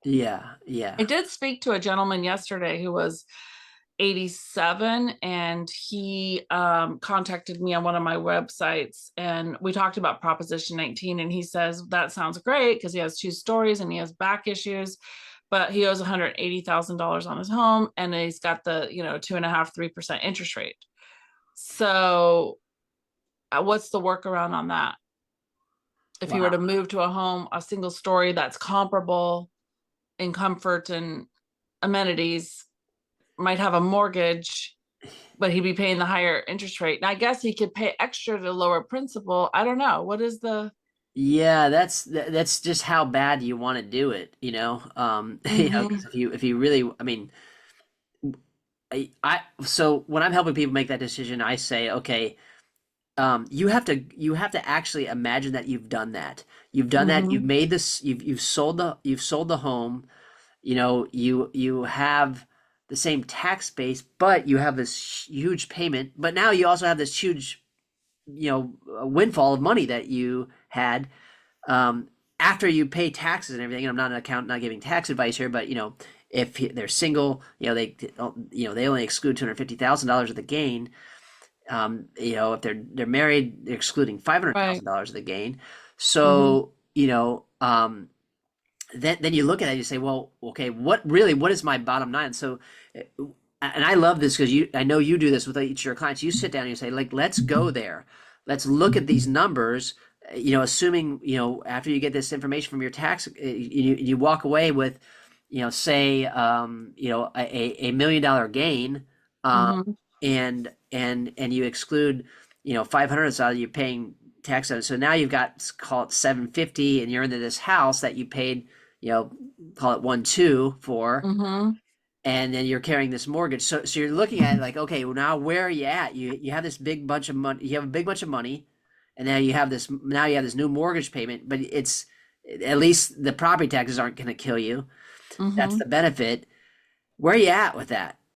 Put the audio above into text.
Yeah. Yeah. I did speak to a gentleman yesterday who was 87, and he contacted me on one of my websites, and we talked about Proposition 19, and he says that sounds great because he has two stories and he has back issues, but he owes $180,000 on his home, and he's got the 2.5, 3% interest rate. So what's the workaround on that? If he were Wow. to move to a home, a single story that's comparable in comfort and amenities, might have a mortgage, but he'd be paying the higher interest rate. And I guess he could pay extra to lower principal. I don't know. What is the Yeah, that's just how bad you want to do it, you know. mm-hmm, 'Cause if you really, I mean, so when I'm helping people make that decision, I say, okay, you have to actually imagine that you've done that. You've done that. You've mm-hmm, made this. You've sold the home. You have the same tax base, but you have this huge payment. But now you also have this huge, windfall of money that you had um, after you pay taxes and everything. And I'm not an accountant, not giving tax advice here, but if they're single, they only exclude $250,000 of the gain. If they're married, they're excluding five hundred right, thousand dollars of the gain. mm-hmm, So then you look at it and you say, well, okay, what is my bottom line? So, and I love this because I know you do this with each of your clients. You sit down and you say, like, let's go there. Let's look at these numbers. Assuming after you get this information from your tax, you walk away with, say, $1 million gain, um, mm-hmm, and you exclude, 500 so you're paying tax on it. So now you've got, call it 750, and you're into this house that you paid, you know, call it 1.2 for, mm-hmm, and then you're carrying this mortgage. So you're looking at it like, okay, well, now where are you at? You have this big bunch of money. You have a big bunch of money, and now you have this new mortgage payment. But it's at least the property taxes aren't going to kill you. That's mm-hmm. the benefit. Where are you at with that?